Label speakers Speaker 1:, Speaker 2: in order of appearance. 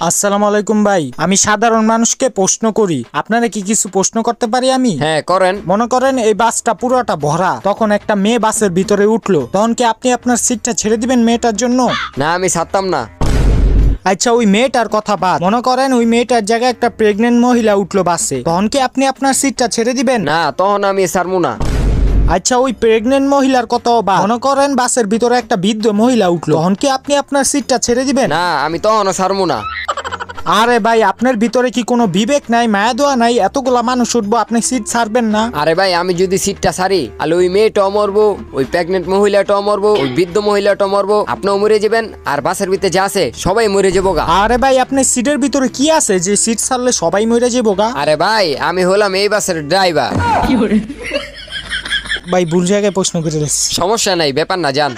Speaker 1: আসসালামু আলাইকুম ভাই, আমি সাধারণ মানুষকে প্রশ্ন করি, আপনারা কি কিছু প্রশ্ন করতে পারি আমি?
Speaker 2: হ্যাঁ করেন।
Speaker 1: মনে করেন এই বাসটা পুরোটা ভরা, তখন একটা মেয়ে বাসের ভিতরে উঠলো, তখন কি আপনি আপনার সিটটা ছেড়ে দিবেন মেয়েটার জন্য?
Speaker 2: না আমি ছাড়তাম না।
Speaker 1: আচ্ছা ওই মেয়েটার কথা বাদ, মনে করেন ওই মেয়েটার জায়গায় একটা প্রেগনেন্ট মহিলা উঠলো বাসে, তখন কি আপনি আপনার সিটটা ছেড়ে দিবেন?
Speaker 2: না তখন আমি ছাড়বো না।
Speaker 1: আচ্ছা ওই প্রেগনেন্ট মহিলার কথা বাদ, মনে করেন বাসের ভিতরে একটা বৃদ্ধ মহিলা উঠলো, তখন কি আপনি আপনার সিটটা ছেড়ে দিবেন?
Speaker 2: না আমি তখনও ছাড়বো না।
Speaker 1: আরে ভাই আপনার ভিতরে কি কোনো বিবেক নাই, মায়া দোয়া নাই? এতগুলা মানুষ উঠবো, আপনি সিট ছাড়বেন না?
Speaker 2: আরে ভাই আমি যদি সিটটা ছাড়ি তাহলে ওই মেয়েটাও মরবো, ওই প্রেগনেন্ট মহিলাটাও মরবো, ওই বৃদ্ধ মহিলাটাও মরবো, আপনিও মরে যাবেন, আর বাসের ভিতরে যা আছে সবাই মরে যাবো গা।
Speaker 1: আরে ভাই আপনার সিটের ভিতরে কি আছে যে সিট ছাড়লে সবাই মরে যাবো গা?
Speaker 2: আরে ভাই আমি হলাম এই বাসের ড্রাইভার।
Speaker 1: ভাই ভুল জায়গায় প্রশ্ন করে দিচ্ছি।
Speaker 2: সমস্যা নাই, ব্যাপার না, যান।